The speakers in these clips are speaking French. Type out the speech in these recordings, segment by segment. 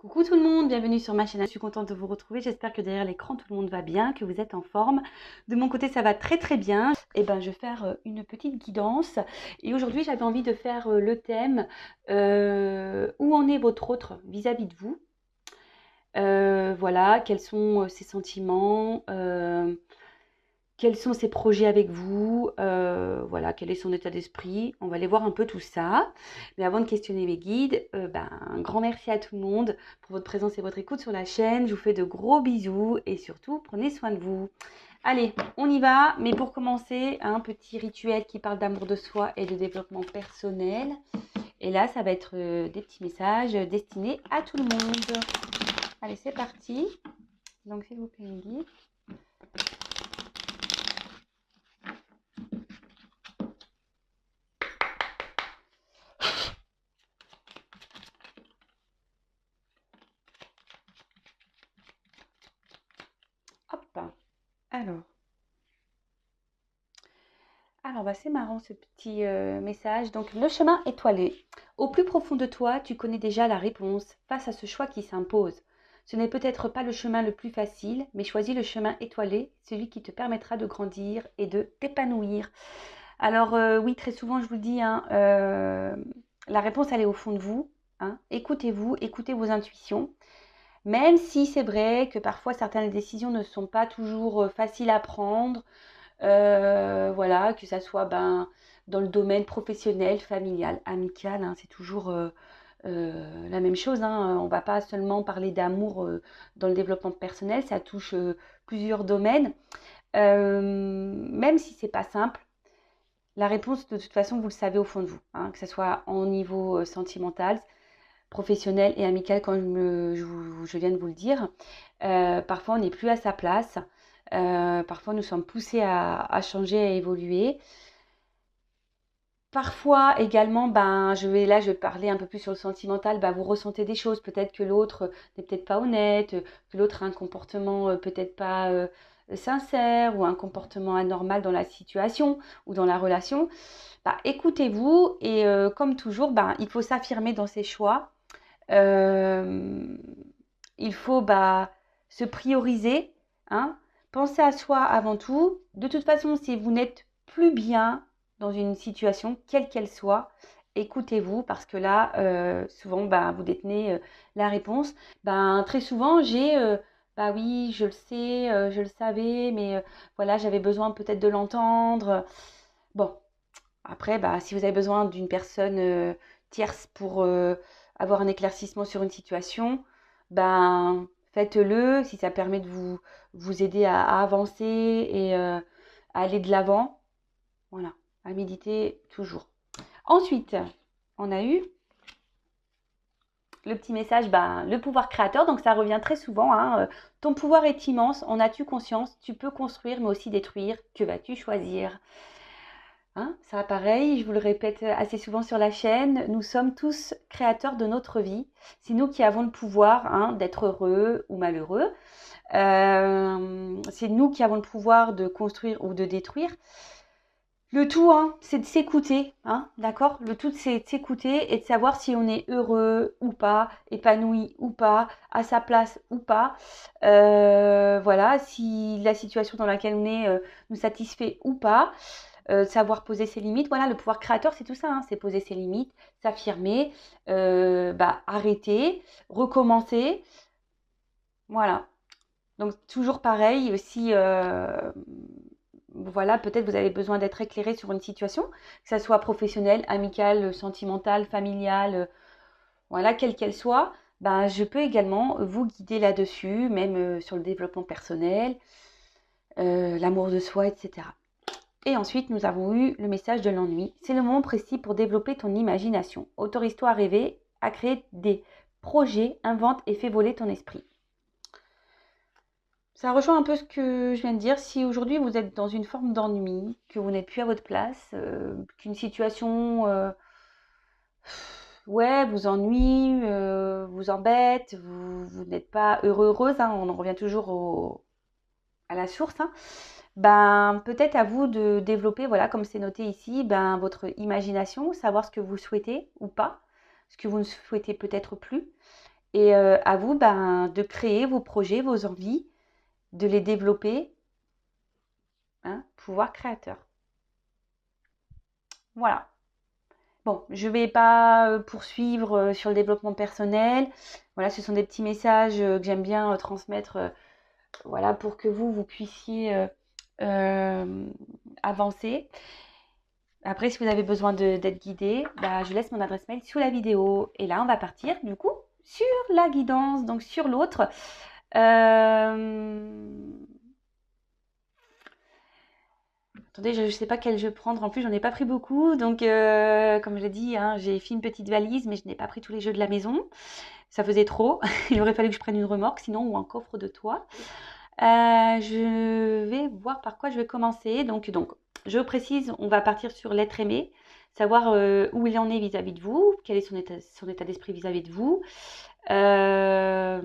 Coucou tout le monde, bienvenue sur ma chaîne. Je suis contente de vous retrouver. J'espère que derrière l'écran tout le monde va bien, que vous êtes en forme. De mon côté, ça va très très bien. Et ben, je vais faire une petite guidance. Et aujourd'hui, j'avais envie de faire le thème où en est votre autre vis-à-vis de vous. Voilà, quels sont ses sentiments, quels sont ses projets avec vous, voilà, quel est son état d'esprit. On va aller voir un peu tout ça. Mais avant de questionner mes guides, un grand merci à tout le monde pour votre présence et votre écoute sur la chaîne. Je vous fais de gros bisous et surtout, prenez soin de vous. Allez, on y va. Mais pour commencer, un petit rituel qui parle d'amour de soi et de développement personnel. Et là, ça va être des petits messages destinés à tout le monde. Allez, c'est parti. Donc, s'il vous plaît, mes guides. Hop. Alors, c'est marrant ce petit message. Donc, le chemin étoilé. Au plus profond de toi, tu connais déjà la réponse face à ce choix qui s'impose. Ce n'est peut-être pas le chemin le plus facile, mais choisis le chemin étoilé, celui qui te permettra de grandir et de t'épanouir. Alors, oui, très souvent, je vous le dis, hein, la réponse, elle est au fond de vous. Hein. Écoutez-vous, écoutez vos intuitions. Même si c'est vrai que parfois certaines décisions ne sont pas toujours faciles à prendre, voilà, que ça soit dans le domaine professionnel, familial, amical, hein, c'est toujours la même chose. Hein. On ne va pas seulement parler d'amour dans le développement personnel, ça touche plusieurs domaines. Même si c'est pas simple, la réponse, de toute façon, vous le savez au fond de vous, hein, que ce soit au niveau sentimental, professionnel et amical, comme je viens de vous le dire. Parfois, on n'est plus à sa place. Parfois, nous sommes poussés à changer, à évoluer. Parfois également, je vais parler un peu plus sur le sentimental, vous ressentez des choses, peut-être que l'autre n'est peut-être pas honnête, que l'autre a un comportement peut-être pas sincère ou un comportement anormal dans la situation ou dans la relation. Écoutez-vous et comme toujours, il faut s'affirmer dans ses choix. Euh, il faut se prioriser, hein. Pensez à soi avant tout. De toute façon, si vous n'êtes plus bien dans une situation, quelle qu'elle soit, écoutez-vous parce que là, souvent, vous détenez la réponse. Très souvent, j'ai oui, je le sais, je le savais, mais voilà, j'avais besoin peut-être de l'entendre. Bon, après, si vous avez besoin d'une personne tierce pour avoir un éclaircissement sur une situation, faites-le si ça permet de vous aider à avancer et à aller de l'avant. Voilà, à méditer toujours. Ensuite, on a eu le petit message, le pouvoir créateur. Donc ça revient très souvent. Hein, ton pouvoir est immense, en as-tu conscience? Tu peux construire mais aussi détruire. Que vas-tu choisir? Hein, ça pareil, je vous le répète assez souvent sur la chaîne, nous sommes tous créateurs de notre vie. C'est nous qui avons le pouvoir, hein, d'être heureux ou malheureux. C'est nous qui avons le pouvoir de construire ou de détruire. Le tout, hein, c'est de s'écouter, hein, d'accord? Le tout, c'est de s'écouter et de savoir si on est heureux ou pas, épanoui ou pas, à sa place ou pas. Voilà, si la situation dans laquelle on est nous satisfait ou pas. Savoir poser ses limites. Voilà, le pouvoir créateur, c'est tout ça, hein, c'est poser ses limites, s'affirmer, arrêter, recommencer. Voilà. Donc toujours pareil, si voilà, peut-être vous avez besoin d'être éclairé sur une situation, que ça soit professionnelle, amicale, sentimentale, familiale, voilà, quelle qu'elle soit, je peux également vous guider là-dessus, même sur le développement personnel, l'amour de soi, etc. Et ensuite, nous avons eu le message de l'ennui. C'est le moment précis pour développer ton imagination. Autorise-toi à rêver, à créer des projets, invente et fais voler ton esprit. Ça rejoint un peu ce que je viens de dire. Si aujourd'hui vous êtes dans une forme d'ennui, que vous n'êtes plus à votre place, qu'une situation vous ennuie, vous embête, vous n'êtes pas heureuse, hein, on en revient toujours à la source, hein. Peut-être à vous de développer, voilà, comme c'est noté ici, votre imagination, savoir ce que vous souhaitez ou pas, ce que vous ne souhaitez peut-être plus. Et à vous de créer vos projets, vos envies, de les développer. Hein, pouvoir créateur. Voilà. Bon, je ne vais pas poursuivre sur le développement personnel. Voilà, ce sont des petits messages que j'aime bien transmettre voilà, pour que vous puissiez avancer. Après, si vous avez besoin d'être guidé, je laisse mon adresse mail sous la vidéo. Et là, on va partir du coup sur la guidance, donc sur l'autre. Attendez, je ne sais pas quel jeu prendre. En plus, j'en ai pas pris beaucoup. Donc, comme je l'ai dit, hein, j'ai fait une petite valise, mais je n'ai pas pris tous les jeux de la maison. Ça faisait trop. Il aurait fallu que je prenne une remorque, sinon, ou un coffre de toit. Je vais voir par quoi je vais commencer. Donc, je précise, on va partir sur l'être aimé, savoir où il en est vis-à-vis de vous, quel est son état d'esprit vis-à-vis de vous, ce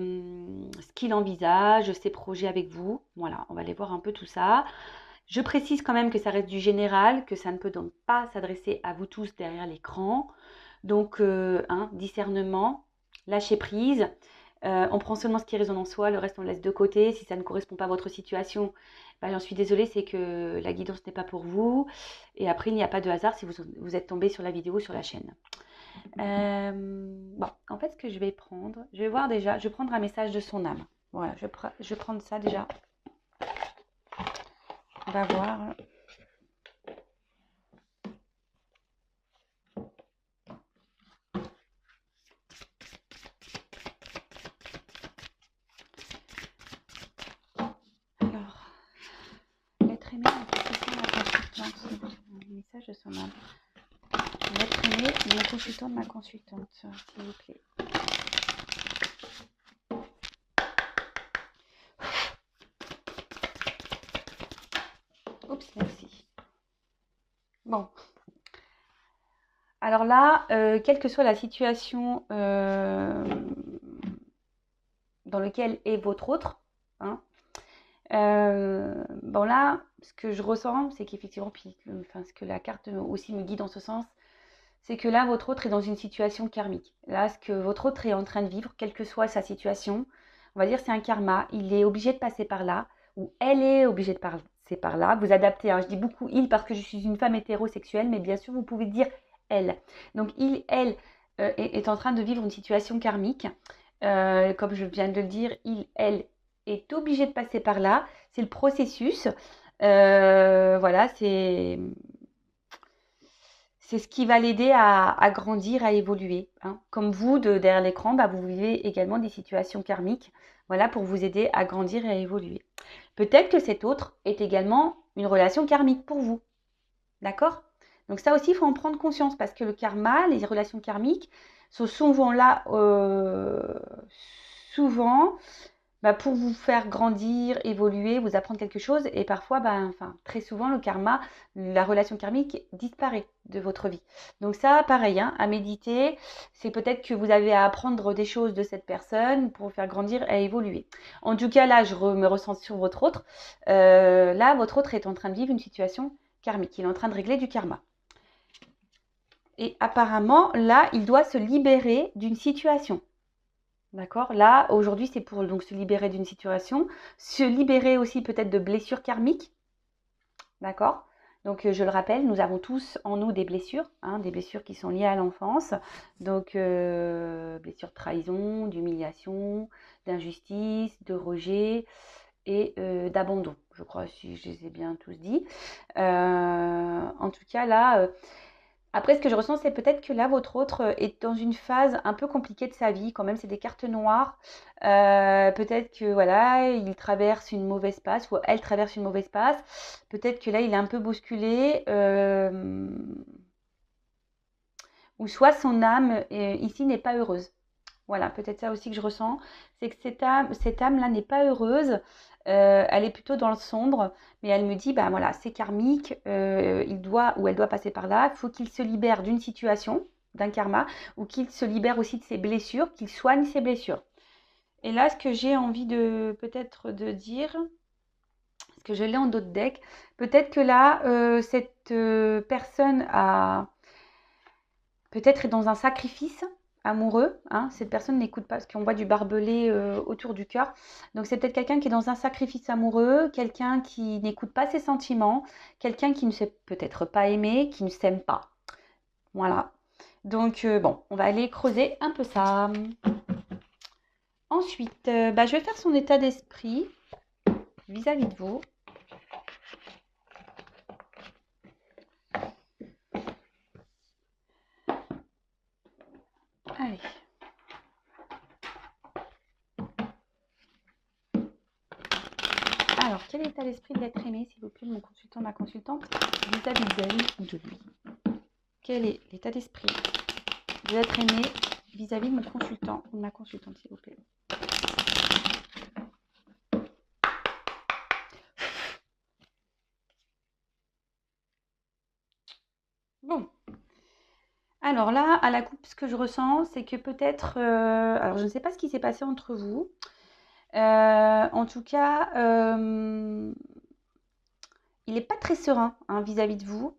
qu'il envisage, ses projets avec vous. Voilà, on va aller voir un peu tout ça. Je précise quand même que ça reste du général, que ça ne peut donc pas s'adresser à vous tous derrière l'écran. Donc, discernement, lâcher prise. On prend seulement ce qui résonne en soi, le reste on le laisse de côté. Si ça ne correspond pas à votre situation, j'en suis désolée, c'est que la guidance n'est pas pour vous. Et après, il n'y a pas de hasard si vous êtes tombé sur la vidéo ou sur la chaîne. Bon, en fait, ce que je vais prendre, je vais voir déjà, je vais prendre un message de son âme. Voilà, je vais prendre ça déjà. On va voir. Alors, l'être aimé, ma consultante. Un message de son âme. L'être aimé, mon consultant de ma consultante, s'il vous plaît. Oups, merci. Bon. Alors là, quelle que soit la situation dans laquelle est votre autre, hein, bon là, ce que je ressens, c'est qu'effectivement, ce que la carte aussi me guide dans ce sens, c'est que là, votre autre est dans une situation karmique. Là, ce que votre autre est en train de vivre, quelle que soit sa situation, on va dire c'est un karma, il est obligé de passer par là, ou elle est obligée de passer par là. Vous adaptez, hein, je dis beaucoup il parce que je suis une femme hétérosexuelle, mais bien sûr, vous pouvez dire elle. Donc, elle est en train de vivre une situation karmique. Comme je viens de le dire, elle est obligé de passer par là. C'est le processus. Voilà, c'est ce qui va l'aider à grandir, à évoluer. Hein. Comme vous, derrière l'écran, vous vivez également des situations karmiques, voilà, pour vous aider à grandir et à évoluer. Peut-être que cet autre est également une relation karmique pour vous. D'accord ? Donc ça aussi, il faut en prendre conscience parce que le karma, les relations karmiques sont souvent là, souvent pour vous faire grandir, évoluer, vous apprendre quelque chose. Et parfois, très souvent, le karma, la relation karmique disparaît de votre vie. Donc ça, pareil, hein, à méditer, c'est peut-être que vous avez à apprendre des choses de cette personne pour vous faire grandir et évoluer. En tout cas, là, je me ressens sur votre autre. Là, votre autre est en train de vivre une situation karmique. Il est en train de régler du karma. Et apparemment, là, il doit se libérer d'une situation. D'accord? Là, aujourd'hui, c'est pour donc se libérer d'une situation, se libérer aussi peut-être de blessures karmiques. D'accord? Donc, je le rappelle, nous avons tous en nous des blessures, hein, des blessures qui sont liées à l'enfance. Donc, blessures de trahison, d'humiliation, d'injustice, de rejet et d'abandon. Je crois, si je les ai bien tous dit. En tout cas, là... Après, ce que je ressens, c'est peut-être que là, votre autre est dans une phase un peu compliquée de sa vie. Quand même, c'est des cartes noires. Peut-être que voilà, il traverse une mauvaise passe ou elle traverse une mauvaise passe. Peut-être que là, il est un peu bousculé. Ou soit son âme ici n'est pas heureuse. Voilà, peut-être ça aussi que je ressens. C'est que cette âme-là n'est pas heureuse. Elle est plutôt dans le sombre, mais elle me dit, voilà, c'est karmique, il doit ou elle doit passer par là, il faut qu'il se libère d'une situation, d'un karma, ou qu'il se libère aussi de ses blessures, qu'il soigne ses blessures. Et là, ce que j'ai envie de peut-être de dire, parce que je l'ai en d'autres decks, peut-être que là, cette personne a peut-être est dans un sacrifice amoureux, hein. Cette personne n'écoute pas parce qu'on voit du barbelé autour du cœur. Donc c'est peut-être quelqu'un qui est dans un sacrifice amoureux, quelqu'un qui n'écoute pas ses sentiments, quelqu'un qui ne sait peut-être pas aimer, qui ne s'aime pas. Voilà. Donc bon, on va aller creuser un peu ça. Ensuite, je vais faire son état d'esprit vis-à-vis de vous. Allez. Alors, quel est l'état d'esprit de l'être aimé, s'il vous plaît, mon consultant, ma consultante, vis-à-vis d'elle ou de lui? Quel est l'état d'esprit de l'être aimé vis-à-vis de mon consultant ou de ma consultante, s'il vous plaît? Bon. Alors là, à la coupe, ce que je ressens, c'est que peut-être... alors, je ne sais pas ce qui s'est passé entre vous. En tout cas, il n'est pas très serein hein, vis-à-vis de vous.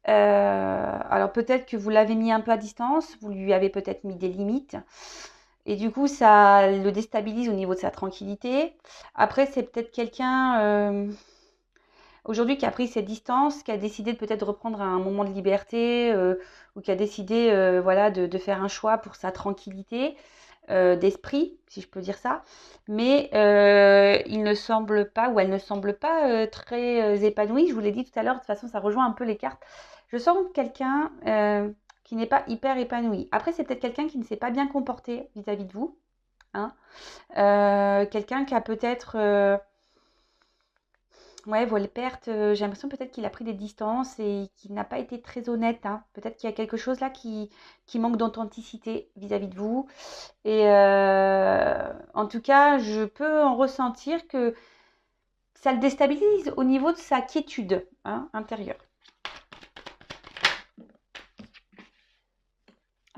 Alors peut-être que vous l'avez mis un peu à distance, vous lui avez peut-être mis des limites. Et du coup, ça le déstabilise au niveau de sa tranquillité. Après, c'est peut-être quelqu'un aujourd'hui qui a pris ses distances, qui a décidé de peut-être reprendre un moment de liberté ou qui a décidé voilà, de faire un choix pour sa tranquillité d'esprit, si je peux dire ça. Mais il ne semble pas, ou elle ne semble pas très épanouie. Je vous l'ai dit tout à l'heure, de toute façon, ça rejoint un peu les cartes. Je sens quelqu'un qui n'est pas hyper épanoui. Après, c'est peut-être quelqu'un qui ne s'est pas bien comporté vis-à-vis de vous. Hein. Quelqu'un qui a peut-être... ouais, Volpert, j'ai l'impression peut-être qu'il a pris des distances et qu'il n'a pas été très honnête. Hein. Peut-être qu'il y a quelque chose là qui manque d'authenticité vis-à-vis de vous. Et en tout cas, je peux en ressentir que ça le déstabilise au niveau de sa quiétude hein, intérieure.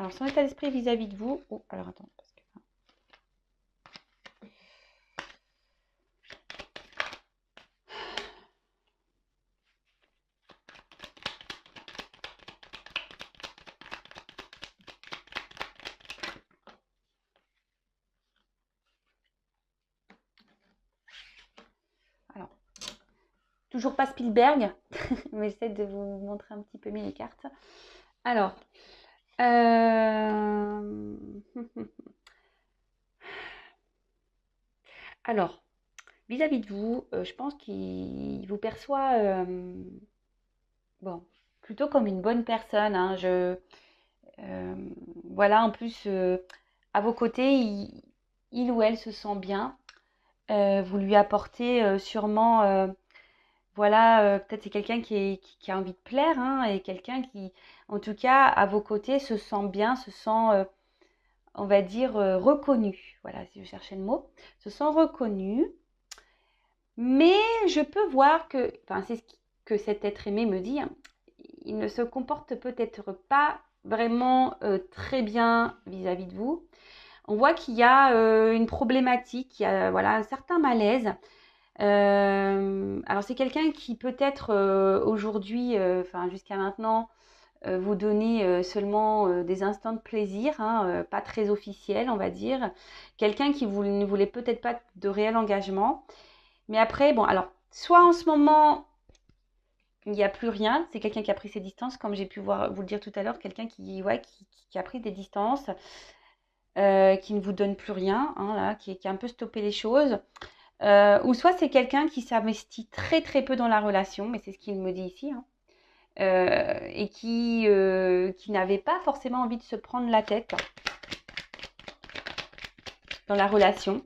Alors, son état d'esprit vis-à-vis de vous. Oh, alors attends. Parce que... Alors, toujours pas Spielberg, mais j'essaie de vous montrer un petit peu mieux les cartes. Alors, alors, vis-à-vis de vous, je pense qu'il vous perçoit bon, plutôt comme une bonne personne. Hein. Voilà, en plus, à vos côtés, il ou elle se sent bien. Vous lui apportez sûrement, voilà, peut-être c'est quelqu'un qui a envie de plaire, hein, et quelqu'un qui, en tout cas, à vos côtés, se sent bien, se sent, on va dire, reconnu. Voilà, si je cherchais le mot, se sent reconnu. Mais je peux voir que, enfin, c'est ce que cet être aimé me dit, hein, il ne se comporte peut-être pas vraiment très bien vis-à-vis de vous. On voit qu'il y a une problématique, il y a voilà, un certain malaise. Alors c'est quelqu'un qui peut-être aujourd'hui, enfin jusqu'à maintenant, vous donnait seulement des instants de plaisir, hein, pas très officiel, on va dire. Quelqu'un qui ne voulait peut-être pas de réel engagement. Mais après, bon, alors, soit en ce moment, il n'y a plus rien, c'est quelqu'un qui a pris ses distances, comme j'ai pu vous le dire tout à l'heure, quelqu'un ouais, qui a pris des distances, qui ne vous donne plus rien, hein, là, qui a un peu stoppé les choses. Ou soit c'est quelqu'un qui s'investit très très peu dans la relation, mais c'est ce qu'il me dit ici, hein, et qui n'avait pas forcément envie de se prendre la tête dans la relation.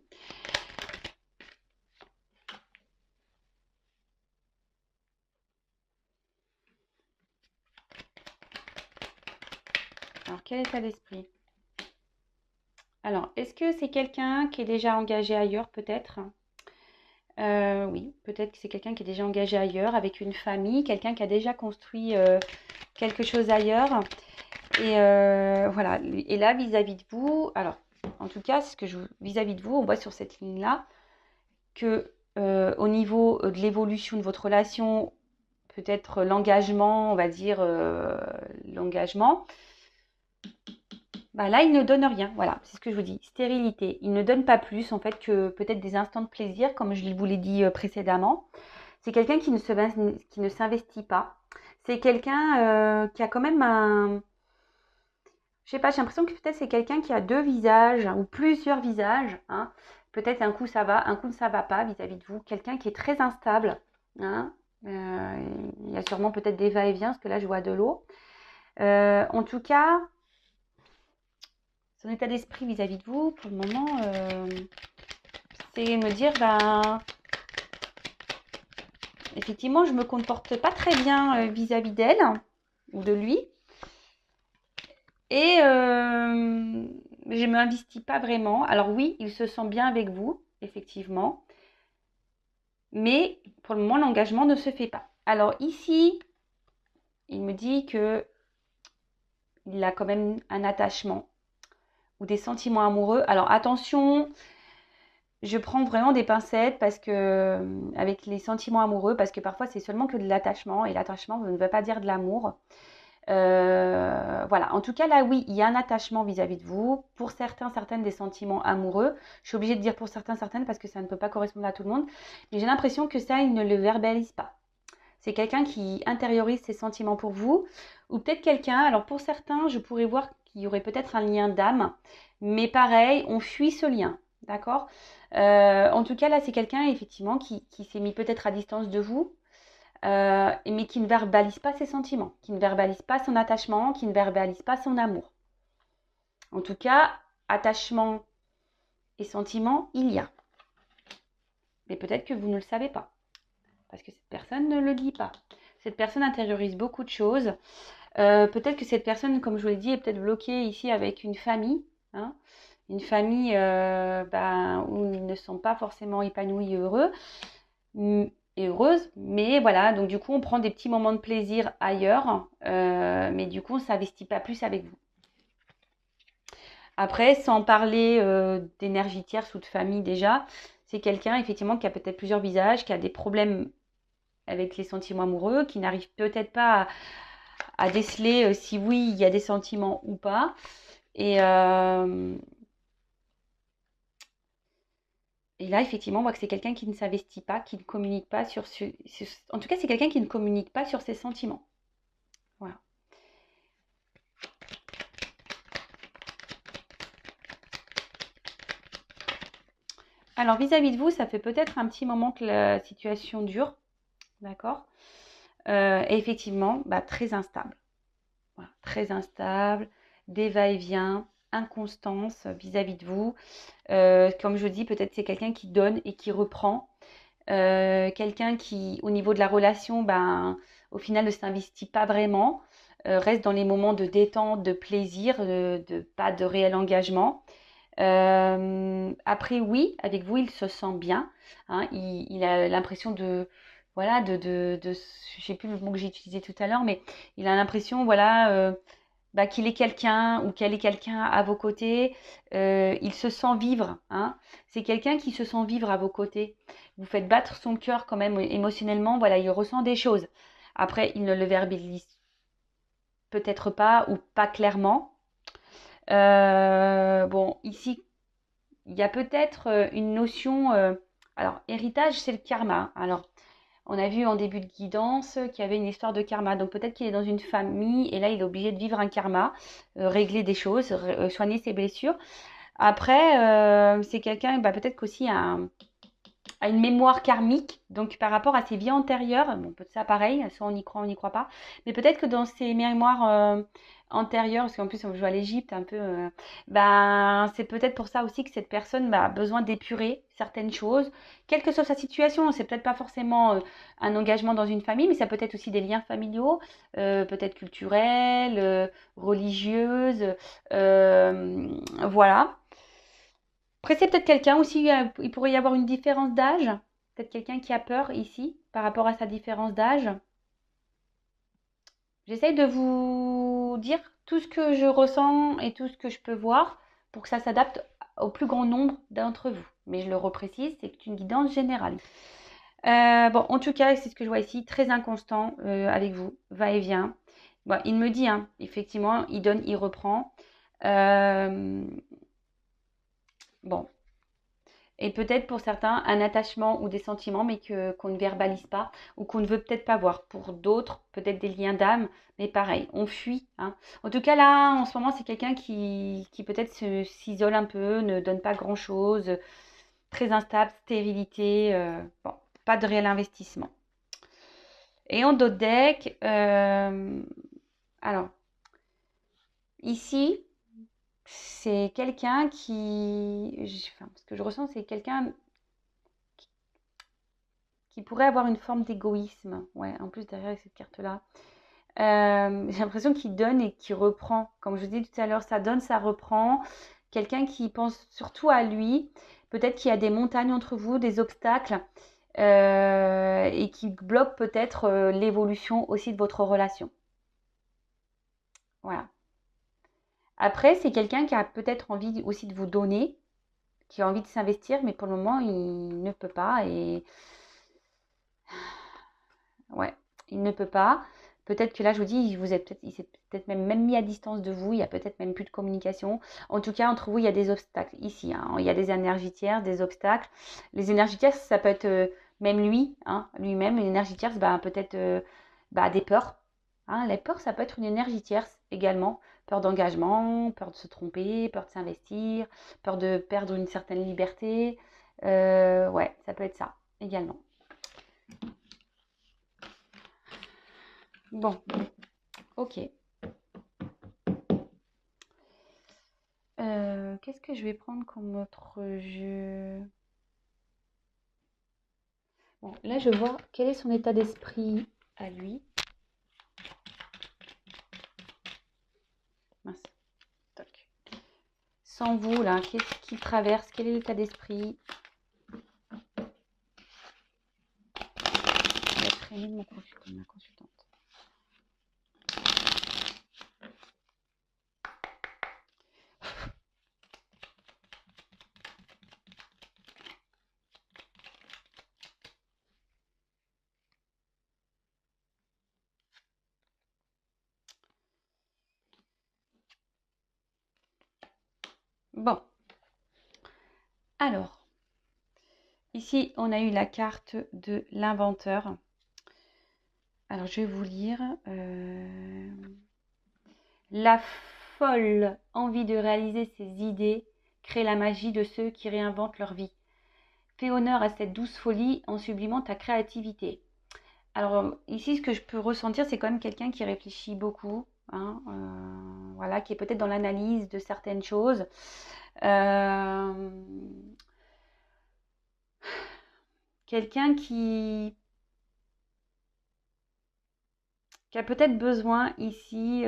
Alors, quel état d'esprit? Alors, est-ce que c'est quelqu'un qui est déjà engagé ailleurs, peut-être? Oui, peut-être que c'est quelqu'un qui est déjà engagé ailleurs, avec une famille, quelqu'un qui a déjà construit quelque chose ailleurs. Et voilà. Et là, vis-à-vis de vous, alors, en tout cas, vis-à-vis de vous, on voit sur cette ligne-là que au niveau de l'évolution de votre relation, peut-être l'engagement, on va dire l'engagement, Bah là, il ne donne rien. Voilà, c'est ce que je vous dis. Stérilité. Il ne donne pas plus, en fait, que peut-être des instants de plaisir, comme je vous l'ai dit précédemment. C'est quelqu'un qui ne s'investit pas. C'est quelqu'un qui a quand même un... Je sais pas, j'ai l'impression que peut-être c'est quelqu'un qui a deux visages ou plusieurs visages. Hein. Peut-être un coup ça va, un coup ça va pas vis-à-vis de vous. Quelqu'un qui est très instable. Hein. Il y a sûrement peut-être des va-et-vient, parce que là je vois de l'eau. En tout cas, son état d'esprit vis-à-vis de vous, pour le moment, c'est me dire, ben, effectivement, je me comporte pas très bien vis-à-vis d'elle ou de lui. Et je ne m'investis pas vraiment. Alors oui, il se sent bien avec vous, effectivement. Mais pour le moment, l'engagement ne se fait pas. Alors ici, il me dit que il a quand même un attachement ou des sentiments amoureux. Alors attention, je prends vraiment des pincettes parce que avec les sentiments amoureux, parce que parfois c'est seulement que de l'attachement et l'attachement ne veut pas dire de l'amour. Voilà, en tout cas là oui, il y a un attachement vis-à-vis de vous. Pour certains, certaines des sentiments amoureux. Je suis obligée de dire pour certains, certaines parce que ça ne peut pas correspondre à tout le monde. Mais j'ai l'impression que ça, il ne le verbalise pas. C'est quelqu'un qui intériorise ses sentiments pour vous. Ou peut-être quelqu'un, alors pour certains, je pourrais voir qu'il y aurait peut-être un lien d'âme. Mais pareil, on fuit ce lien. D'accord. En tout cas là, c'est quelqu'un effectivement qui s'est mis peut-être à distance de vous. Mais qui ne verbalise pas ses sentiments, qui ne verbalise pas son attachement, qui ne verbalise pas son amour. En tout cas, attachement et sentiment, il y a. Mais peut-être que vous ne le savez pas, parce que cette personne ne le dit pas. Cette personne intériorise beaucoup de choses. Peut-être que cette personne, comme je vous l'ai dit, est peut-être bloquée ici avec une famille. Hein, une famille où ils ne sont pas forcément épanouis et heureux. Et heureuse, mais voilà, donc du coup on prend des petits moments de plaisir ailleurs, mais du coup on ne s'investit pas plus avec vous. Après, sans parler d'énergie tierce ou de famille déjà, c'est quelqu'un effectivement qui a peut-être plusieurs visages, qui a des problèmes avec les sentiments amoureux, qui n'arrive peut-être pas à déceler si oui il y a des sentiments ou pas. Et là, effectivement, on voit que c'est quelqu'un qui ne s'investit pas, qui ne communique pas en tout cas, c'est quelqu'un qui ne communique pas sur ses sentiments. Voilà. Alors, vis-à-vis de vous, ça fait peut-être un petit moment que la situation dure. D'accord. Et effectivement, très instable. Voilà, très instable, des va-et-vient, inconstance vis-à-vis de vous. Comme je dis, peut-être c'est quelqu'un qui donne et qui reprend. Quelqu'un qui, au niveau de la relation, au final ne s'investit pas vraiment, reste dans les moments de détente, de plaisir, pas de réel engagement. Après, oui, avec vous, il se sent bien. Hein, il a l'impression de, voilà, je sais plus le mot que j'ai utilisé tout à l'heure, mais il a l'impression, voilà, qu'il est quelqu'un ou qu'elle est quelqu'un à vos côtés. Il se sent vivre. Hein. C'est quelqu'un qui se sent vivre à vos côtés. Vous faites battre son cœur quand même émotionnellement. Voilà, il ressent des choses. Après, il ne le verbalise peut-être pas ou pas clairement. Bon, ici, il y a peut-être une notion. Alors, héritage, c'est le karma. Alors, on a vu en début de guidance qu'il y avait une histoire de karma. Donc peut-être qu'il est dans une famille et là il est obligé de vivre un karma, régler des choses, soigner ses blessures. Après, c'est quelqu'un peut-être qu'aussi a une mémoire karmique, donc par rapport à ses vies antérieures. Bon, peut-être ça pareil, soit on y croit, on n'y croit pas. Mais peut-être que dans ses mémoires antérieures, parce qu'en plus on joue à l'Égypte un peu, c'est peut-être pour ça aussi que cette personne a besoin d'épurer certaines choses, quelle que soit sa situation. C'est peut-être pas forcément un engagement dans une famille, mais ça peut être aussi des liens familiaux, peut-être culturels, religieuses, voilà. Après, c'est peut-être quelqu'un aussi, il pourrait y avoir une différence d'âge. Peut-être quelqu'un qui a peur ici par rapport à sa différence d'âge. J'essaye de vous dire tout ce que je ressens et tout ce que je peux voir pour que ça s'adapte au plus grand nombre d'entre vous. Mais je le reprécise, c'est une guidance générale. Bon, en tout cas, c'est ce que je vois ici, très inconstant avec vous, va-et-vient. Bon, il me dit, hein, effectivement, il donne, il reprend. Bon. Et peut-être pour certains, un attachement ou des sentiments, mais qu'on ne verbalise pas ou qu'on ne veut peut-être pas voir. Pour d'autres, peut-être des liens d'âme, mais pareil, on fuit. Hein. En tout cas, là, en ce moment, c'est quelqu'un qui peut-être s'isole un peu, ne donne pas grand-chose, très instable, stérilité, bon, pas de réel investissement. Et en d'autres decks, alors, ici, c'est quelqu'un enfin, ce que je ressens, c'est quelqu'un qui pourrait avoir une forme d'égoïsme. Ouais, en plus, derrière cette carte-là. J'ai l'impression qu'il donne et qu'il reprend. Comme je vous dis tout à l'heure, ça donne, ça reprend. Quelqu'un qui pense surtout à lui. Peut-être qu'il y a des montagnes entre vous, des obstacles. Et qui bloque peut-être l'évolution aussi de votre relation. Voilà. Après, c'est quelqu'un qui a peut-être envie aussi de vous donner, qui a envie de s'investir, mais pour le moment, il ne peut pas. Et ouais, il ne peut pas. Peut-être que là, je vous dis, il s'est peut-être même mis à distance de vous. Il y a peut-être même plus de communication. En tout cas, entre vous, il y a des obstacles ici. Hein. Il y a des énergies tierces, des obstacles. Les énergies tierces, ça peut être même lui, hein, lui-même. Une énergie tierce, peut-être des peurs. Hein. Les peurs, ça peut être une énergie tierce également. Peur d'engagement, peur de se tromper, peur de s'investir, peur de perdre une certaine liberté. Ouais, ça peut être ça également. Bon, ok. Qu'est-ce que je vais prendre comme autre jeu? Bon, là, je vois quel est son état d'esprit à lui. Mince. Toc. Sans vous, là, qu'est-ce qu'il traverse? Quel est l'état d'esprit? Je vais être aimée de ma consultante. Bon. Alors, ici, on a eu la carte de l'inventeur. Alors, je vais vous lire. La folle envie de réaliser ses idées crée la magie de ceux qui réinventent leur vie. Fais honneur à cette douce folie en sublimant ta créativité. Alors ici, ce que je peux ressentir, c'est quand même quelqu'un qui réfléchit beaucoup, hein, voilà, qui est peut-être dans l'analyse de certaines choses. Quelqu'un qui a peut-être besoin ici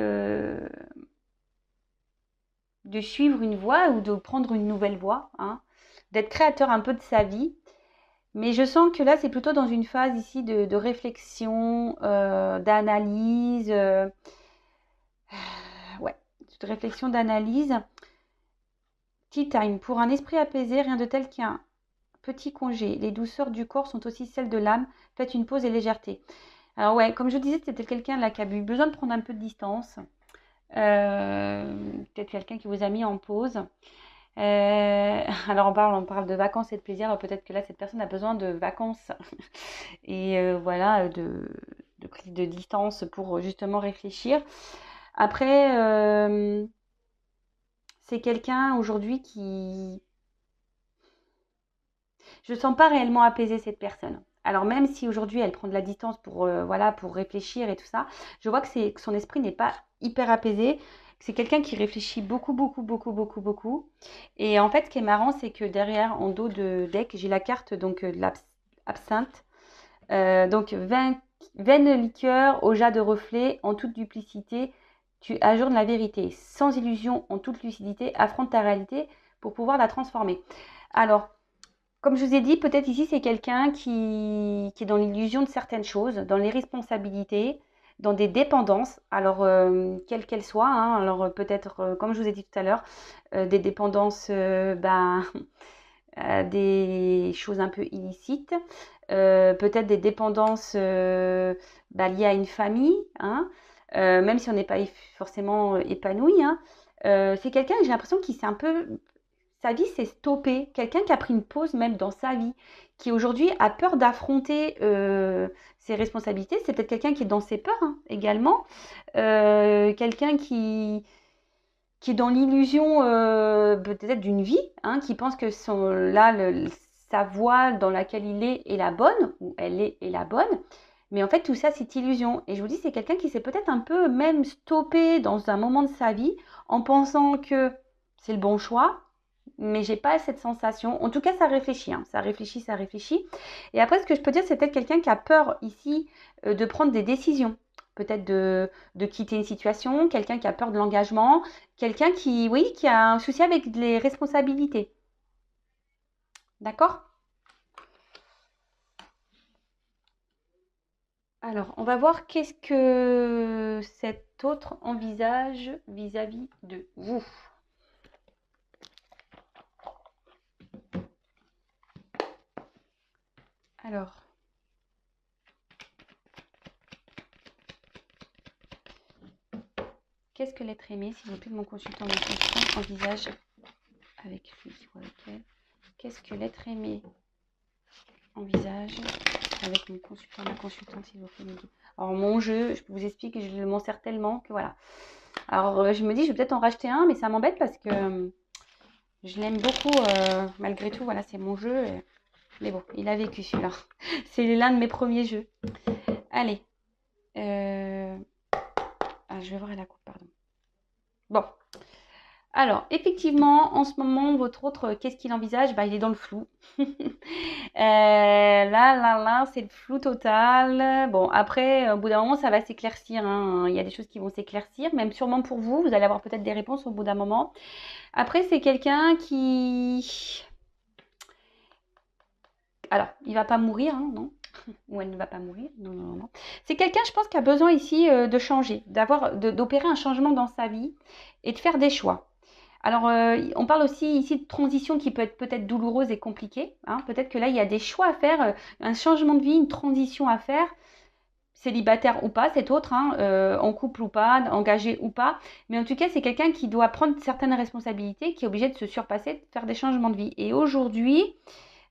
de suivre une voie ou de prendre une nouvelle voie, hein, d'être créateur un peu de sa vie. Mais je sens que là, c'est plutôt dans une phase ici de réflexion, d'analyse, ouais, de réflexion, d'analyse. Tea time. Pour un esprit apaisé, rien de tel qu'un petit congé. Les douceurs du corps sont aussi celles de l'âme. Faites une pause et légèreté. Alors ouais, comme je disais, c'était quelqu'un là qui a eu besoin de prendre un peu de distance. Peut-être quelqu'un qui vous a mis en pause. Alors on parle de vacances et de plaisir. Alors peut-être que là, cette personne a besoin de vacances et voilà, de prise de distance pour justement réfléchir. Après, c'est quelqu'un aujourd'hui qui... Je ne sens pas réellement apaiser cette personne. Alors même si aujourd'hui elle prend de la distance pour, voilà, pour réfléchir et tout ça, je vois que son esprit n'est pas hyper apaisé. C'est quelqu'un qui réfléchit beaucoup, beaucoup, beaucoup, beaucoup, beaucoup. Et en fait, ce qui est marrant, c'est que derrière, en dos de deck, j'ai la carte donc, de l'absinthe. Donc, vaine liqueur au jas de reflet, en toute duplicité, tu ajournes la vérité. Sans illusion, en toute lucidité, affronte ta réalité pour pouvoir la transformer. Alors, comme je vous ai dit, peut-être ici, c'est quelqu'un qui est dans l'illusion de certaines choses, dans les responsabilités, dans des dépendances, alors quelles qu'elles soient. Hein, alors peut-être, comme je vous ai dit tout à l'heure, des dépendances des choses un peu illicites, peut-être des dépendances liées à une famille, hein, même si on n'est pas forcément épanoui. Hein, C'est quelqu'un, j'ai l'impression qu'il s'est un peu... Sa vie s'est stoppée. Quelqu'un qui a pris une pause même dans sa vie, qui aujourd'hui a peur d'affronter ses responsabilités. C'est peut-être quelqu'un qui est dans ses peurs hein, également. Quelqu'un qui est dans l'illusion peut-être d'une vie, hein, qui pense que sa voie dans laquelle il est la bonne, ou elle est la bonne. Mais en fait, tout ça, c'est illusion. Et je vous dis, c'est quelqu'un qui s'est peut-être un peu même stoppé dans un moment de sa vie en pensant que c'est le bon choix, mais j'ai pas cette sensation. En tout cas, ça réfléchit, hein. Ça réfléchit, ça réfléchit. Et après, ce que je peux dire, c'est peut-être quelqu'un qui a peur ici de prendre des décisions. Peut-être de quitter une situation, quelqu'un qui a peur de l'engagement, quelqu'un qui, oui, qui a un souci avec les responsabilités. D'accord? Alors, on va voir qu'est-ce que cet autre envisage vis-à-vis de vous. Alors, qu'est-ce que l'être aimé, s'il vous plaît, de mon consultant envisage avec lui ou avec elle? Qu'est-ce que l'être aimé envisage avec mon consultant, ma consultante, s'il vous plaît, me dit. Alors, mon jeu, je vous explique, je m'en sers tellement que voilà. Alors, je me dis, je vais peut-être en racheter un, mais ça m'embête parce que je l'aime beaucoup, malgré tout. Voilà, c'est mon jeu. Mais bon, il a vécu celui-là. C'est l'un de mes premiers jeux. Allez. Ah, je vais voir à la coupe, pardon. Bon. Alors, effectivement, en ce moment, votre autre, qu'est-ce qu'il envisage? Bah, il est dans le flou. Là, c'est le flou total. Bon, après, au bout d'un moment, ça va s'éclaircir, hein. Il y a des choses qui vont s'éclaircir, même sûrement pour vous. Vous allez avoir peut-être des réponses au bout d'un moment. Après, c'est quelqu'un qui... Alors, il va pas mourir, hein, non? Ou elle ne va pas mourir. Non, non, non. C'est quelqu'un, je pense, qui a besoin ici de changer, d'opérer un changement dans sa vie et de faire des choix. Alors, on parle aussi ici de transition qui peut être peut-être douloureuse et compliquée, hein. Peut-être que là, il y a des choix à faire, un changement de vie, une transition à faire, célibataire ou pas, cet autre, hein, en couple ou pas, engagé ou pas. Mais en tout cas, c'est quelqu'un qui doit prendre certaines responsabilités, qui est obligé de se surpasser, de faire des changements de vie. Et aujourd'hui,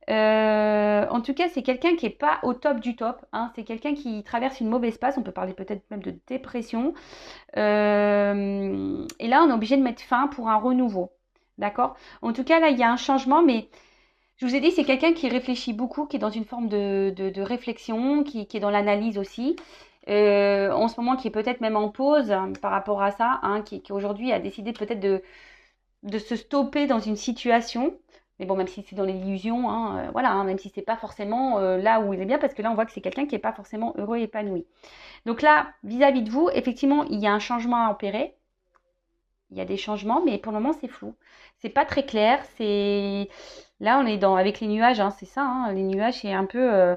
en tout cas, c'est quelqu'un qui n'est pas au top du top, hein. C'est quelqu'un qui traverse une mauvaise passe. On peut parler peut-être même de dépression. Et là, on est obligé de mettre fin pour un renouveau. D'accord? En tout cas, là, il y a un changement, mais je vous ai dit, c'est quelqu'un qui réfléchit beaucoup, qui est dans une forme de réflexion, qui est dans l'analyse aussi. En ce moment, qui est peut-être même en pause hein, par rapport à ça, hein, qui aujourd'hui a décidé peut-être de se stopper dans une situation. Mais bon, même si c'est dans l'illusion, hein, voilà, hein, même si c'est pas forcément là où il est bien, parce que là, on voit que c'est quelqu'un qui n'est pas forcément heureux et épanoui. Donc là, vis-à-vis de vous, effectivement, il y a un changement à opérer. Il y a des changements, mais pour le moment, c'est flou. C'est pas très clair. C'est là, on est dans avec les nuages, hein, c'est ça. Hein, les nuages, c'est un peu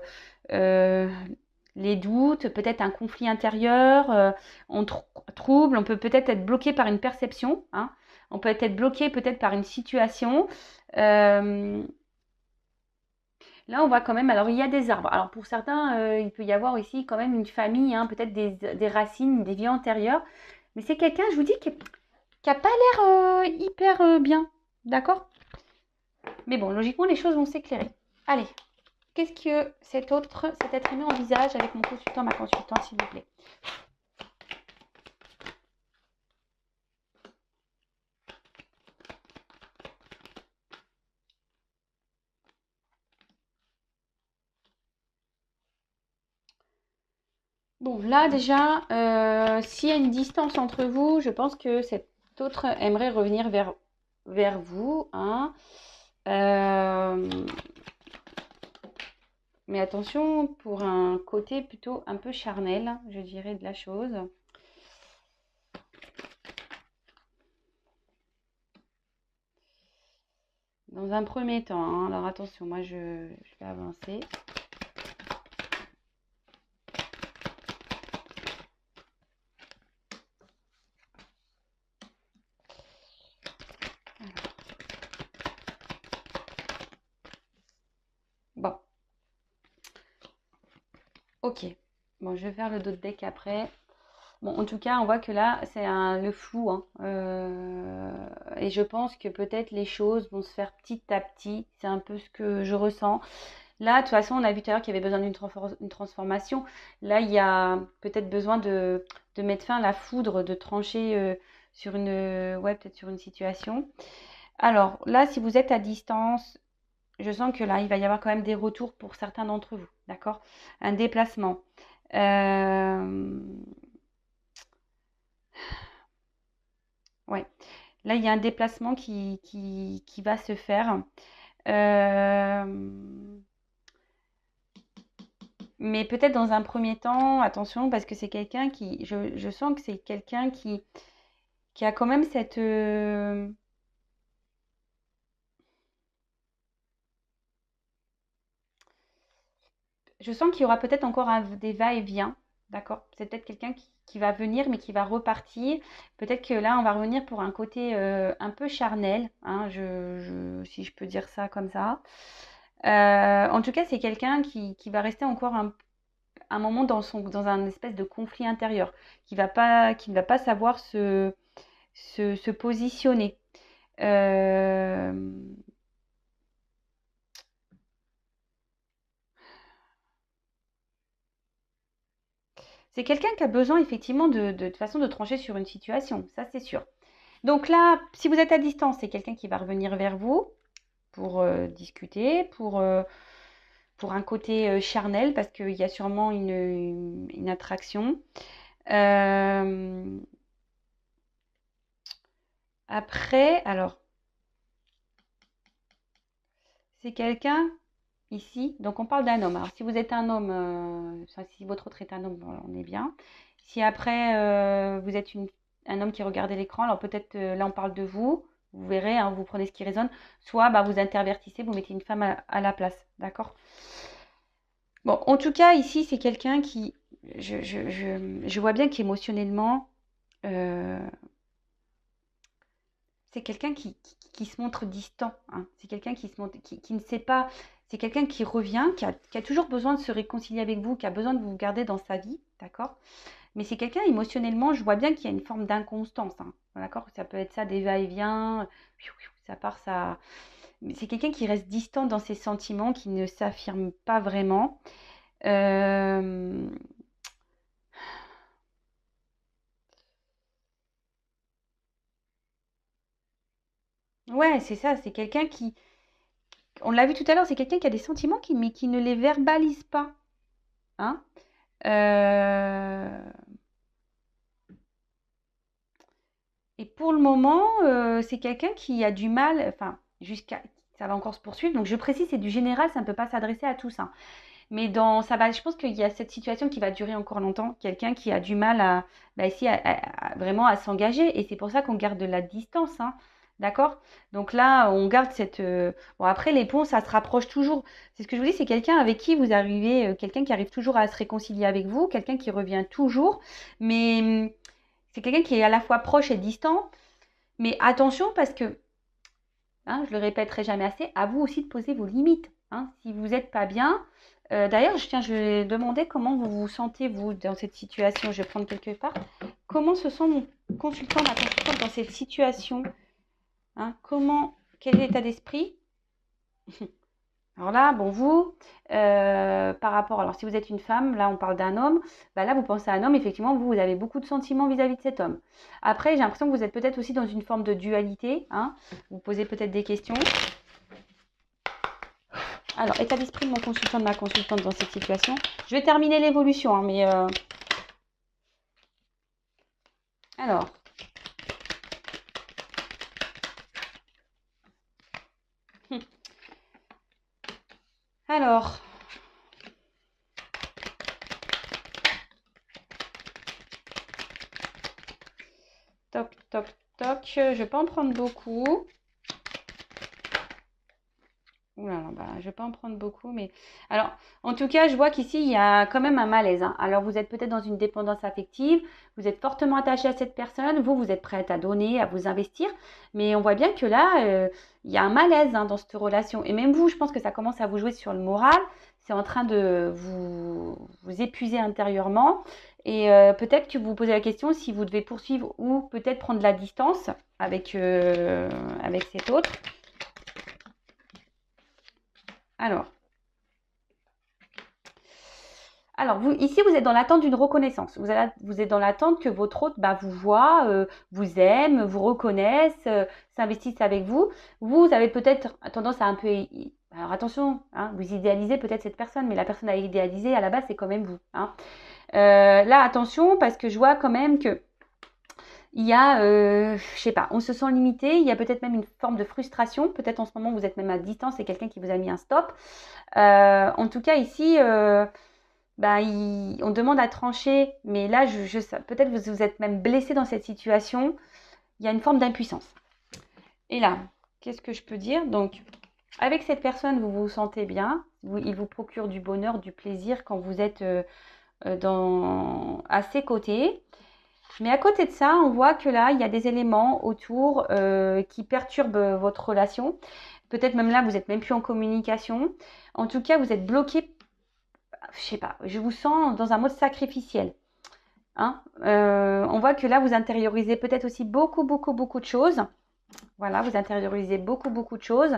euh, les doutes, peut-être un conflit intérieur, on trouble. On peut peut-être être bloqué par une perception. Hein, on peut être bloqué peut-être par une situation. Euh, Là, on voit quand même, alors il y a des arbres. Alors pour certains, il peut y avoir ici quand même une famille, hein, peut-être des racines, des vies antérieures. Mais c'est quelqu'un, je vous dis, qui n'a pas l'air hyper bien. D'accord? Mais bon, logiquement, les choses vont s'éclairer. Allez, qu'est-ce que cet être aimé envisage avec mon consultant, ma consultante, s'il vous plaît? Bon, là déjà, s'il y a une distance entre vous, je pense que cet autre aimerait revenir vers vous. Hein. Euh, mais attention, pour un côté plutôt un peu charnel, je dirais, de la chose. Dans un premier temps, hein, alors attention, moi je vais avancer. Bon, ok. Bon, je vais faire le dos de deck après. Bon, en tout cas, on voit que là, c'est le flou, hein. Et je pense que peut-être les choses vont se faire petit à petit. C'est un peu ce que je ressens. Là, de toute façon, on a vu tout à l'heure qu'il y avait besoin d'une transformation. Là, il y a peut-être besoin de mettre fin à la foudre, de trancher sur ouais, peut-être sur une situation. Alors là, si vous êtes à distance, je sens que là, il va y avoir quand même des retours pour certains d'entre vous, d'accord? Un déplacement. Euh, ouais. Là, il y a un déplacement qui va se faire. Euh, mais peut-être dans un premier temps, attention, parce que c'est quelqu'un je sens que c'est quelqu'un qui a quand même cette... je sens qu'il y aura peut-être encore des va-et-vient, d'accord? C'est peut-être quelqu'un qui va venir, mais qui va repartir. Peut-être que là, on va revenir pour un côté un peu charnel, hein, si je peux dire ça comme ça. En tout cas, c'est quelqu'un qui va rester encore un moment dans un espèce de conflit intérieur, qui ne va pas savoir se positionner. Euh, c'est quelqu'un qui a besoin effectivement de façon de trancher sur une situation, ça c'est sûr. Donc là, si vous êtes à distance, c'est quelqu'un qui va revenir vers vous pour discuter, pour un côté charnel, parce qu'il y a sûrement une attraction. Euh, après, alors, c'est quelqu'un ici, donc on parle d'un homme. Alors si vous êtes un homme, si votre autre est un homme, on est bien. Si après vous êtes un homme qui regarde l'écran, alors peut-être là on parle de vous, vous verrez, hein, vous prenez ce qui résonne, soit bah, vous intervertissez, vous mettez une femme à la place, d'accord? Bon, en tout cas ici c'est quelqu'un qui, je vois bien qu'émotionnellement, euh, c'est quelqu'un qui se montre distant, hein. C'est quelqu'un qui se montre, qui ne sait pas. C'est quelqu'un qui revient, qui a toujours besoin de se réconcilier avec vous, qui a besoin de vous garder dans sa vie, d'accord? Mais c'est quelqu'un émotionnellement, je vois bien qu'il y a une forme d'inconstance, hein, d'accord? Ça peut être ça, des va-et-vient, ça part, ça. Mais c'est quelqu'un qui reste distant dans ses sentiments, qui ne s'affirme pas vraiment. Euh, Ouais, c'est ça, c'est quelqu'un on l'a vu tout à l'heure, c'est quelqu'un qui a des sentiments, mais qui ne les verbalise pas, hein? Euh, Et pour le moment, c'est quelqu'un qui a du mal, enfin, ça va encore se poursuivre. Donc, je précise, c'est du général, ça ne peut pas s'adresser à tous, hein. Mais je pense qu'il y a cette situation qui va durer encore longtemps. Quelqu'un qui a du mal bah, ici, vraiment à s'engager. Et c'est pour ça qu'on garde de la distance, hein. D'accord? Donc là, on garde cette. Bon, après, les ponts, ça se rapproche toujours. C'est ce que je vous dis, c'est quelqu'un avec qui vous arrivez, quelqu'un qui arrive toujours à se réconcilier avec vous, quelqu'un qui revient toujours. Mais c'est quelqu'un qui est à la fois proche et distant. Mais attention parce que, hein, je le répéterai jamais assez, à vous aussi de poser vos limites, hein. Si vous n'êtes pas bien, d'ailleurs, je vais demander comment vous vous sentez, vous, dans cette situation. Je vais prendre quelque part. Comment se sent mon consultant, ma consultante dans cette situation, hein? Quel est l'état d'esprit? Alors là, bon, vous, par rapport, alors si vous êtes une femme, là on parle d'un homme, bah là vous pensez à un homme, effectivement, vous avez beaucoup de sentiments vis-à-vis de cet homme. Après, j'ai l'impression que vous êtes peut-être aussi dans une forme de dualité, hein, vous posez peut-être des questions. Alors, état d'esprit de mon consultant, de ma consultante dans cette situation. Je vais terminer l'évolution, hein, mais alors, alors, toc, toc, toc, je vais pas en prendre beaucoup. Ouh là là, bah, je vais pas en prendre beaucoup, mais alors, en tout cas, je vois qu'ici, il y a quand même un malaise, hein. Alors, vous êtes peut-être dans une dépendance affective, vous êtes fortement attaché à cette personne, vous êtes prête à donner, à vous investir, mais on voit bien que là, il y a un malaise, hein, dans cette relation. Et même vous, je pense que ça commence à vous jouer sur le moral, c'est en train de vous épuiser intérieurement, et peut-être que vous vous posez la question si vous devez poursuivre ou peut-être prendre la distance avec cet autre. Alors. Alors, vous, ici, vous êtes dans l'attente d'une reconnaissance. Vous êtes dans l'attente que votre hôte bah, vous voit, vous aime, vous reconnaisse, s'investisse avec vous. Vous avez peut-être tendance à un peu... Alors attention, hein, vous idéalisez peut-être cette personne, mais la personne à idéaliser, à la base, c'est quand même vous. Hein. Là, attention, parce que je vois quand même que il y a, je sais pas, on se sent limité, il y a peut-être même une forme de frustration. Peut-être en ce moment, vous êtes même à distance, c'est quelqu'un qui vous a mis un stop. En tout cas, ici... bah, on demande à trancher, mais là, peut-être vous êtes même blessé dans cette situation. Il y a une forme d'impuissance. Et là, qu'est-ce que je peux dire? Donc, avec cette personne, vous vous sentez bien. Il vous procure du bonheur, du plaisir quand vous êtes à ses côtés. Mais à côté de ça, on voit que là, il y a des éléments autour qui perturbent votre relation. Peut-être même là, vous n'êtes même plus en communication. En tout cas, vous êtes bloqué. Je sais pas, je vous sens dans un mode sacrificiel. Hein. On voit que là, vous intériorisez peut-être aussi beaucoup, beaucoup, beaucoup de choses. Voilà, vous intériorisez beaucoup, beaucoup de choses.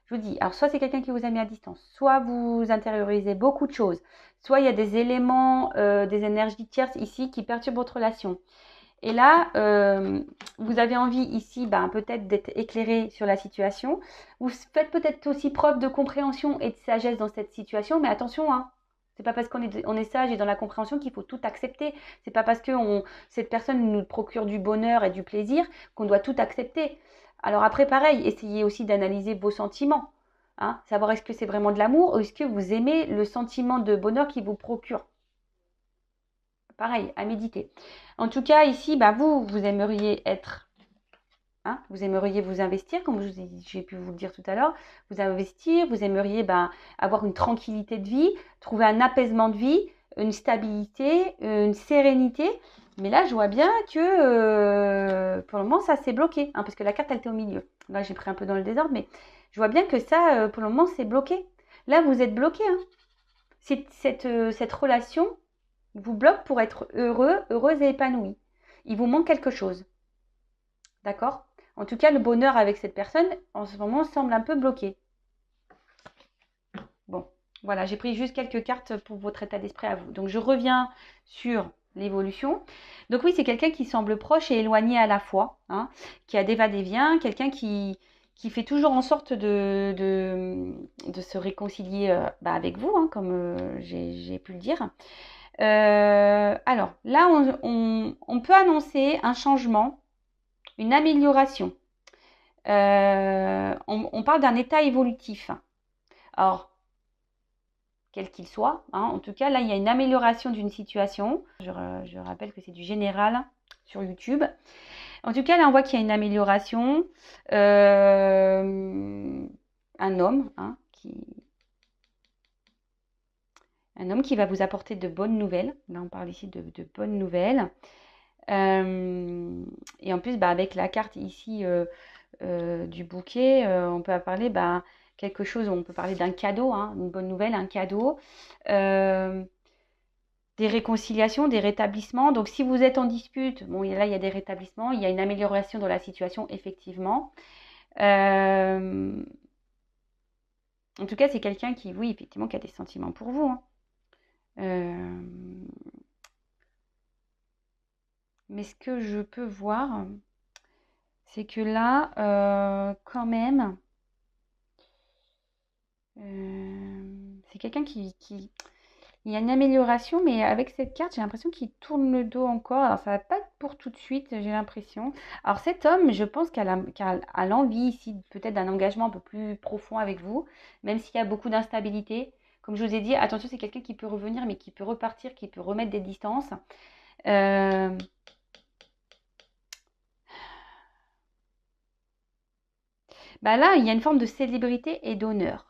Je vous dis, alors soit c'est quelqu'un qui vous a mis à distance, soit vous intériorisez beaucoup de choses, soit il y a des éléments, des énergies tierces ici qui perturbent votre relation. Et là, vous avez envie ici peut-être d'être éclairé sur la situation. Vous faites peut-être aussi preuve de compréhension et de sagesse dans cette situation, mais attention, hein, c'est pas parce on est sage et dans la compréhension qu'il faut tout accepter. C'est pas parce que cette personne nous procure du bonheur et du plaisir qu'on doit tout accepter. Alors après, pareil, essayez aussi d'analyser vos sentiments. Hein, savoir est-ce que c'est vraiment de l'amour ou est-ce que vous aimez le sentiment de bonheur qu'il vous procure. Pareil, à méditer. En tout cas, ici, vous aimeriez être, hein, vous aimeriez vous investir, comme j'ai pu vous le dire tout à l'heure, vous investir, vous aimeriez avoir une tranquillité de vie, trouver un apaisement de vie, une stabilité, une sérénité. Mais là, je vois bien que pour le moment, ça s'est bloqué, hein, parce que la carte, elle était au milieu. Là, j'ai pris un peu dans le désordre, mais je vois bien que ça, pour le moment, c'est bloqué. Là, vous êtes bloqué. Hein. Cette relation vous bloque pour être heureux, heureuse et épanoui. Il vous manque quelque chose. D'accord? En tout cas, le bonheur avec cette personne, en ce moment, semble un peu bloqué. Bon, voilà, j'ai pris juste quelques cartes pour votre état d'esprit à vous. Donc, je reviens sur l'évolution. Donc oui, c'est quelqu'un qui semble proche et éloigné à la fois, hein, qui a des va-et-vient, quelqu'un qui fait toujours en sorte de se réconcilier avec vous, hein, comme j'ai pu le dire. Alors là, on peut annoncer un changement, une amélioration. On parle d'un état évolutif. Alors, quel qu'il soit, hein, en tout cas, là, il y a une amélioration d'une situation. Je rappelle que c'est du général sur YouTube. En tout cas, là, on voit qu'il y a une amélioration. Un homme, hein, qui va vous apporter de bonnes nouvelles. Là, on parle ici de bonnes nouvelles. Et en plus, avec la carte ici du bouquet, on peut parler quelque chose, on peut parler d'un cadeau, hein, une bonne nouvelle, un cadeau, des réconciliations, des rétablissements. Donc si vous êtes en dispute, bon là il y a des rétablissements, il y a une amélioration dans la situation, effectivement. En tout cas, c'est quelqu'un qui, oui, effectivement, qui a des sentiments pour vous. Hein. Mais ce que je peux voir, c'est que là, quand même, c'est quelqu'un il y a une amélioration, mais avec cette carte, j'ai l'impression qu'il tourne le dos encore. Alors, ça va pas être pour tout de suite, j'ai l'impression. Alors, cet homme, je pense qu'il a l'envie ici, peut-être d'un engagement un peu plus profond avec vous, même s'il y a beaucoup d'instabilité. Comme je vous ai dit, attention, c'est quelqu'un qui peut revenir, mais qui peut repartir, qui peut remettre des distances. Là, il y a une forme de célébrité et d'honneur.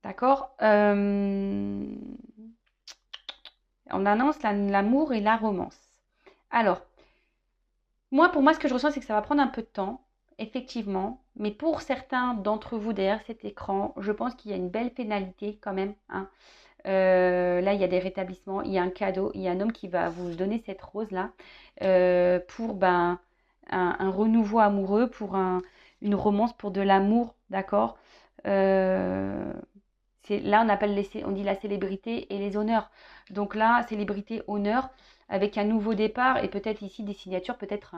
D'accord. On annonce l'amour et la romance. Alors, pour moi, ce que je ressens, c'est que ça va prendre un peu de temps, effectivement. Mais pour certains d'entre vous derrière cet écran, je pense qu'il y a une belle pénalité quand même, hein. Là, il y a des rétablissements, il y a un cadeau, il y a un homme qui va vous donner cette rose-là pour un renouveau amoureux, pour une romance, pour de l'amour, d'accord. Euh, Là, on dit la célébrité et les honneurs. Donc là, célébrité, honneur, avec un nouveau départ et peut-être ici des signatures, peut-être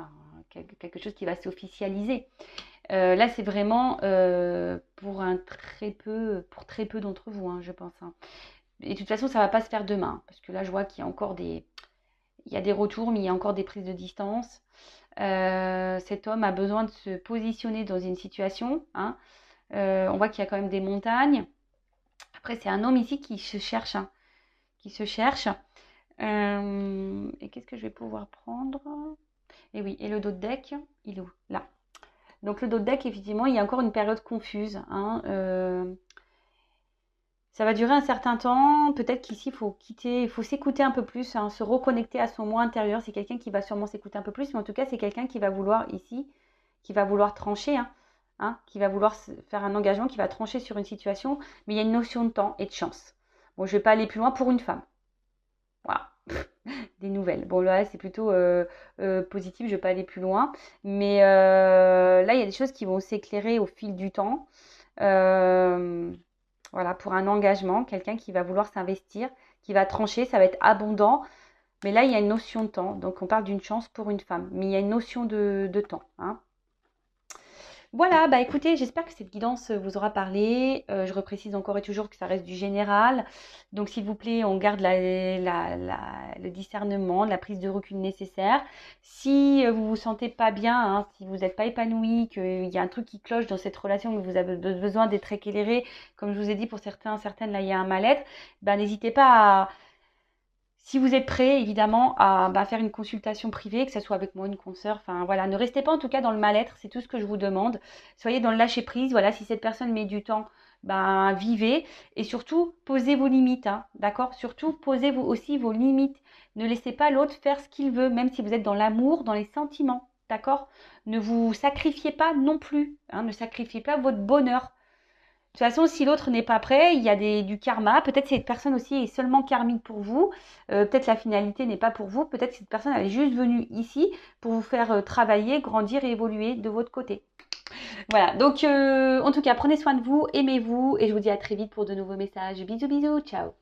quelque chose qui va s'officialiser. Là, c'est vraiment pour très peu d'entre vous, hein, je pense, hein. Et de toute façon, ça ne va pas se faire demain, parce que là, je vois qu'il y a encore il y a des retours, mais il y a encore des prises de distance. Cet homme a besoin de se positionner dans une situation, hein. On voit qu'il y a quand même des montagnes. Après, c'est un homme ici qui se cherche, hein, qui se cherche. Et qu'est-ce que je vais pouvoir prendre? Et oui, et le dos de deck, il est où? Là. Donc le dos de deck, effectivement, il y a encore une période confuse, hein. Ça va durer un certain temps. Peut-être qu'ici, il faut s'écouter un peu plus, hein, se reconnecter à son moi intérieur. C'est quelqu'un qui va sûrement s'écouter un peu plus, mais en tout cas, c'est quelqu'un qui va vouloir ici, qui va vouloir trancher, hein, qui va vouloir faire un engagement, qui va trancher sur une situation. Mais il y a une notion de temps et de chance. Bon, je ne vais pas aller plus loin pour une femme. Voilà. Des nouvelles. Bon, là, c'est plutôt positif, je ne vais pas aller plus loin. Mais là, il y a des choses qui vont s'éclairer au fil du temps. Voilà, pour un engagement, quelqu'un qui va vouloir s'investir, qui va trancher, ça va être abondant. Mais là, il y a une notion de temps. Donc, on parle d'une chance pour une femme. Mais il y a une notion de temps, hein. Voilà, bah écoutez, j'espère que cette guidance vous aura parlé. Je reprécise encore et toujours que ça reste du général. Donc, s'il vous plaît, on garde le discernement, la prise de recul nécessaire. Si vous vous sentez pas bien, hein, si vous n'êtes pas épanoui, qu'il y a un truc qui cloche dans cette relation, que vous avez besoin d'être éclairé, comme je vous ai dit, pour certaines, là, il y a un mal-être, bah, n'hésitez pas à si vous êtes prêt, évidemment, à faire une consultation privée, que ce soit avec moi, une consoeur, enfin voilà, ne restez pas en tout cas dans le mal-être, c'est tout ce que je vous demande. Soyez dans le lâcher-prise, voilà, si cette personne met du temps, vivez et surtout posez vos limites, hein, d'accord? Surtout posez vous aussi vos limites. Ne laissez pas l'autre faire ce qu'il veut, même si vous êtes dans l'amour, dans les sentiments, d'accord? Ne vous sacrifiez pas non plus, hein, ne sacrifiez pas votre bonheur. De toute façon, si l'autre n'est pas prêt, il y a du karma. Peut-être cette personne aussi est seulement karmique pour vous. Peut-être la finalité n'est pas pour vous. Peut-être cette personne elle est juste venue ici pour vous faire travailler, grandir et évoluer de votre côté. Voilà, donc en tout cas, prenez soin de vous, aimez-vous et je vous dis à très vite pour de nouveaux messages. Bisous, bisous, ciao.